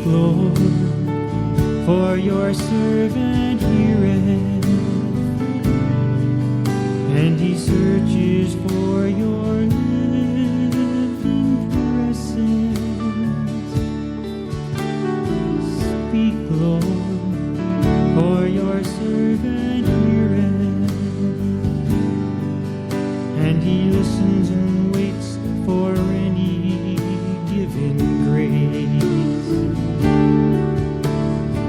Lord, for your servant heareth, and he searches for your living presence. Speak, Lord, for your servant heareth, and he listens and waits for any given grace.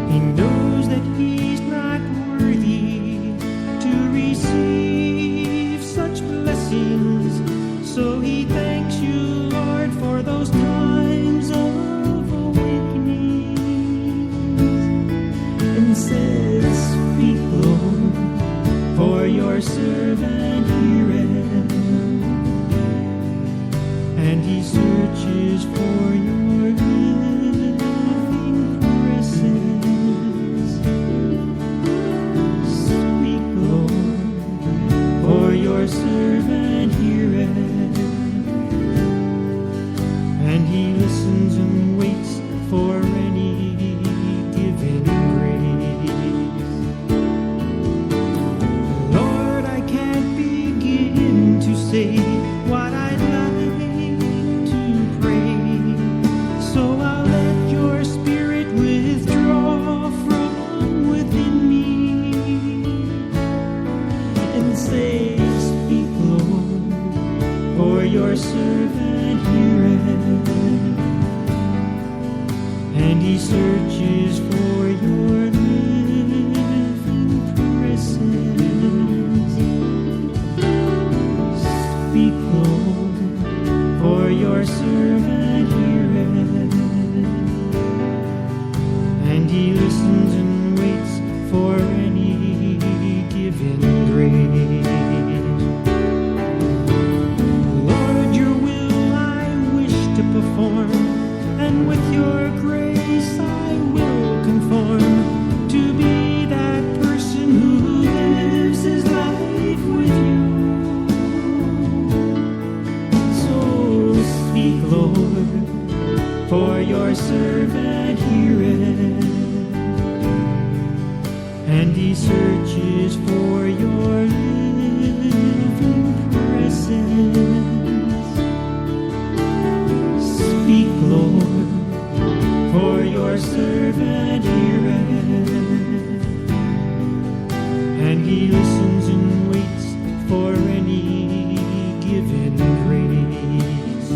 He knows that he's not worthy to receive such blessings, so he thanks you, Lord, for those times of awakening, and says, Speak, Lord, for your servant heareth, and he searches for your living presence. Speak, Lord, for your servant heareth, and he listens and waits for any given grace. Lord, I can't begin to say what I'd like to pray, so I'll let your spirit withdraw from within me and say, Speak, Lord, for your servant heareth, and he searches for your living presence. Speak, Lord, for your servant heareth, and he listens and waits for any given grace. Lord, your will I wish to perform, and with your grace I will conform to be that person who lives his life with you. So speak, Lord, for your servant heareth, and he searches for your living presence. Speak, Lord, for your servant heareth, and he listens and waits for any given grace.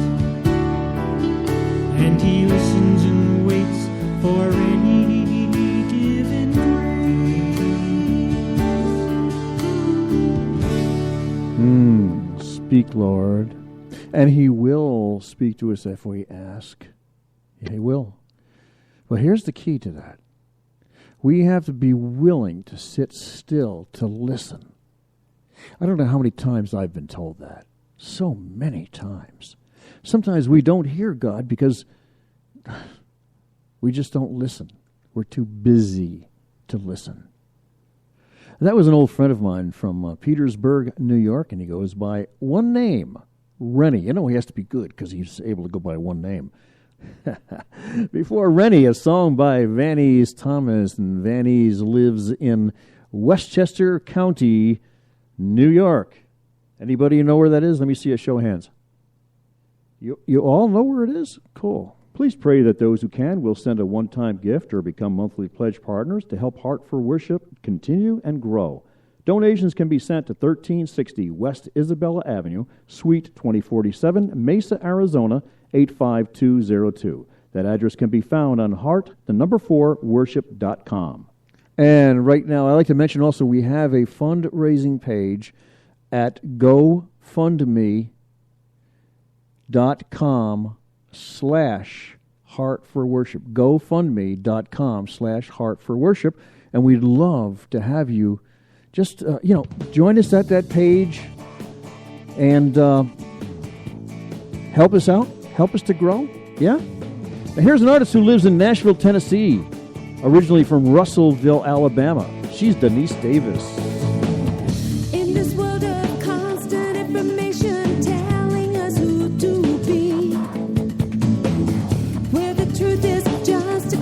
And he listens and waits for any given grace. Speak, Lord. And he will speak to us if we ask. Yeah, he will. But here's the key to that. We have to be willing to sit still to listen. I don't know how many times I've been told that. So many times. Sometimes we don't hear God because we just don't listen. We're too busy to listen. That was an old friend of mine from Petersburg, New York, and he goes by one name, Rennie. You know he has to be good because he's able to go by one name. Before Rennie, a song by Vannies Thomas, and Vannies lives in Westchester County, New York. Anybody know where that is? Let me see a show of hands. You all know where it is? Cool. Please pray that those who can will send a one-time gift or become monthly pledge partners to help Heart for Worship continue and grow. Donations can be sent to 1360 West Isabella Avenue, Suite 2047, Mesa, Arizona, 85202. That address can be found on heart4worship.com. And right now, I'd like to mention also we have a fundraising page at GoFundMe.com/Heart4Worship. GoFundMe.com/Heart4Worship. And we'd love to have you just, join us at that page and help us out, help us to grow. Yeah? Now here's an artist who lives in Nashville, Tennessee, originally from Russellville, Alabama. She's Denise Davis. In this world of constant information telling us who to be, where the truth is just a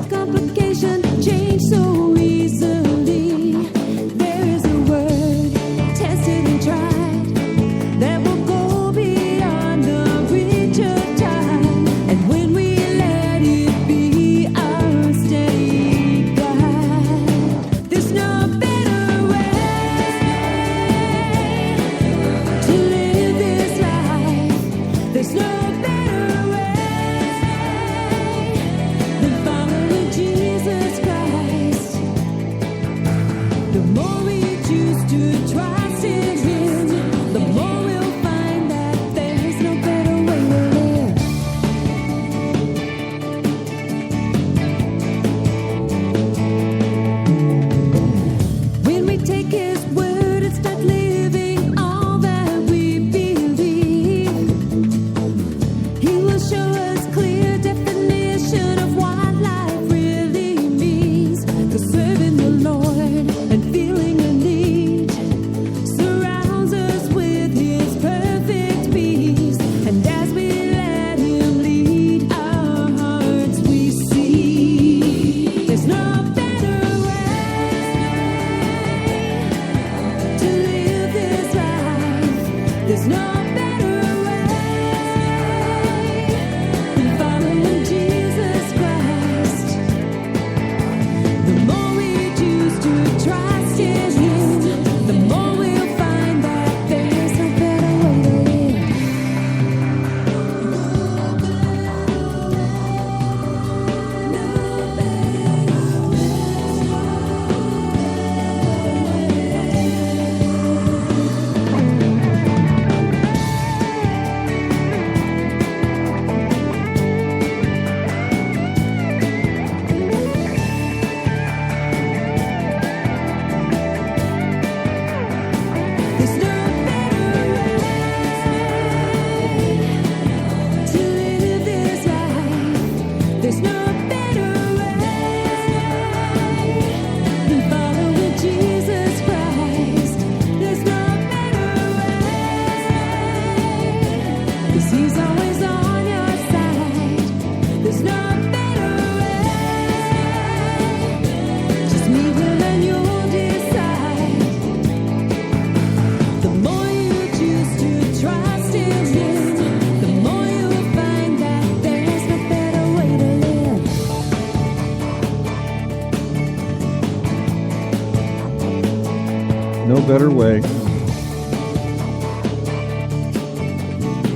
better way.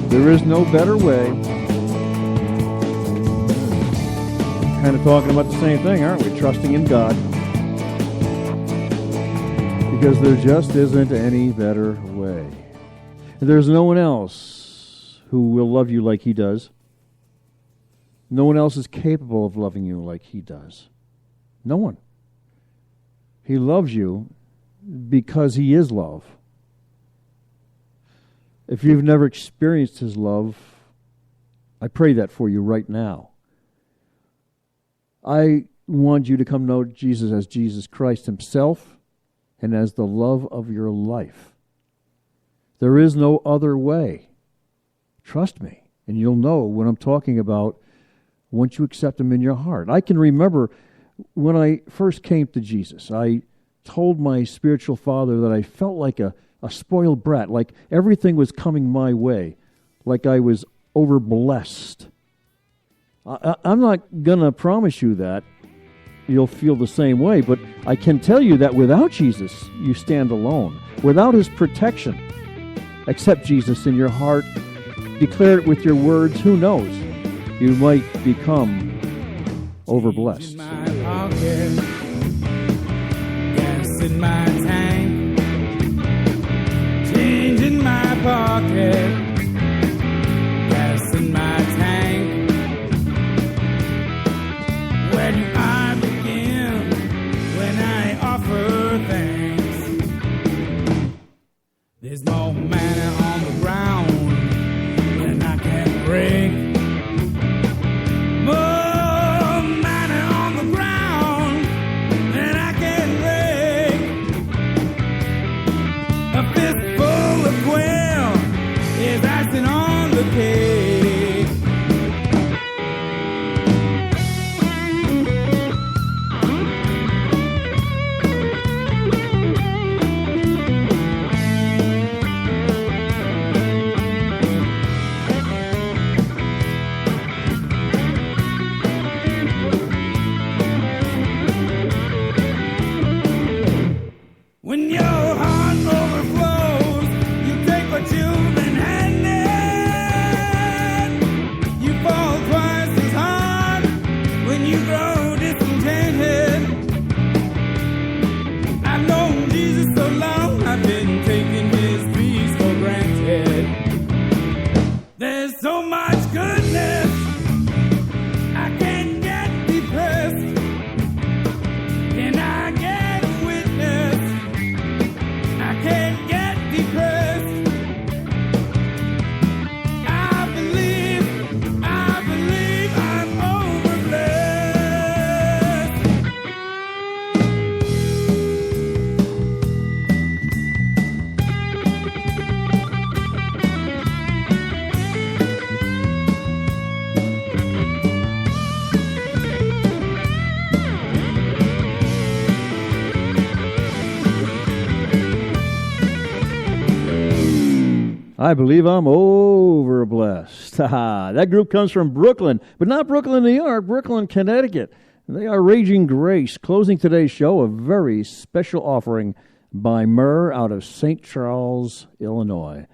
There is no better way. Kind of talking about the same thing, aren't we? Trusting in God. Because there just isn't any better way. There's no one else who will love you like He does. No one else is capable of loving you like He does. No one. He loves you because He is love. If you've never experienced His love, I pray that for you right now. I want you to come know Jesus as Jesus Christ Himself and as the love of your life. There is no other way. Trust me, and you'll know what I'm talking about once you accept Him in your heart. I can remember when I first came to Jesus, I told my spiritual father that I felt like a spoiled brat, like everything was coming my way, like I was overblessed. I'm not going to promise you that you'll feel the same way, but I can tell you that without Jesus, you stand alone. Without His protection, accept Jesus in your heart, declare it with your words, who knows? You might become overblessed. Gas in my tank, change in my pocket, gas in my tank. Where do I begin when I offer thanks? There's more manna on the ground than I can break. More manna on the ground than I can break. A fistful of quail is icing on the cake. When your heart overflows, you take what you've been handed. You fall twice as hard when you grow discontented. I've known Jesus so long, I've been taking His peace for granted. There's so much goodness, I can't get depressed. Can I get a witness? I can't get depressed. I believe I'm overblessed. I believe I'm overblessed. That group comes from Brooklyn, but not Brooklyn, New York, Brooklyn, Connecticut. They are Raging Grace, closing today's show, a very special offering by Myrrh out of St. Charles, Illinois.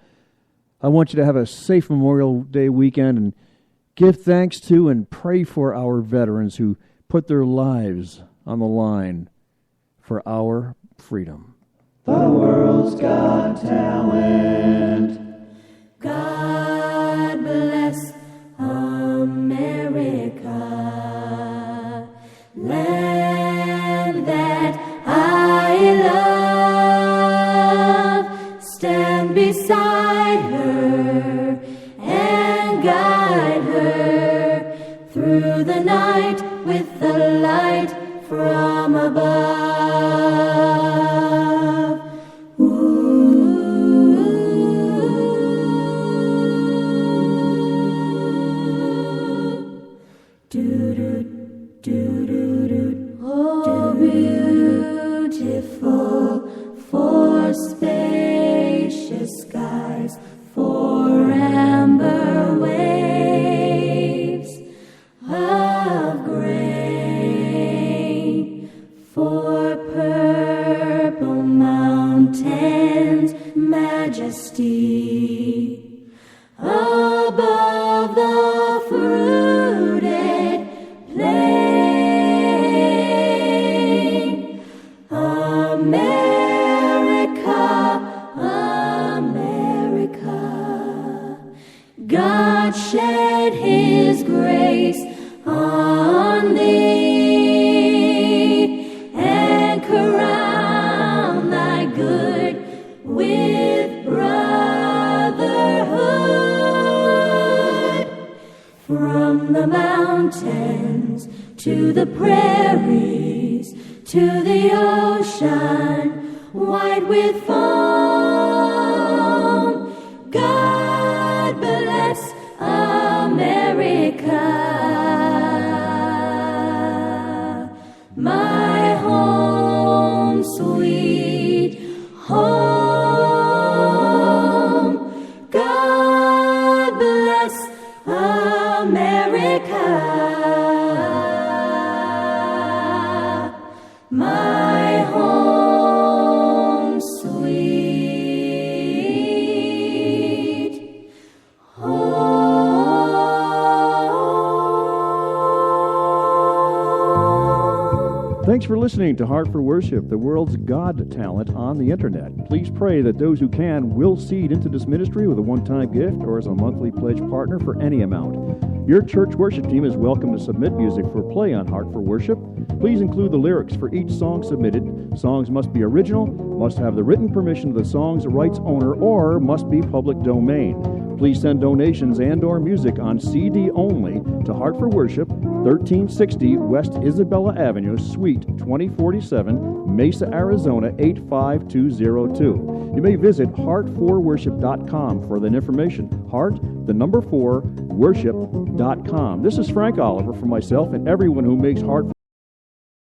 I want you to have a safe Memorial Day weekend and give thanks to and pray for our veterans who put their lives on the line for our freedom. The world's got talent. God bless America, land that I love. Stand beside her and guide her through the night with the light from above. Oh, beautiful for spacious skies, for amber waves of grain, for purple mountains. to the prairies, to the ocean, white with foam. God bless America, my home, sweet home. God bless America, my home, sweet home. Thanks for listening to Heart for Worship, the world's God talent on the internet. Please pray that those who can will seed into this ministry with a one-time gift or as a monthly pledge partner for any amount. Your church worship team is welcome to submit music for play on Heart for Worship. Please include the lyrics for each song submitted. Songs must be original, must have the written permission of the song's rights owner, or must be public domain. Please send donations and/or music on CD only to Heart for Worship, 1360 West Isabella Avenue, Suite 2047, Mesa, Arizona 85202. You may visit heartforworship.com for that information. Heart4worship.com. This is Frank Oliver for myself and everyone who makes Heart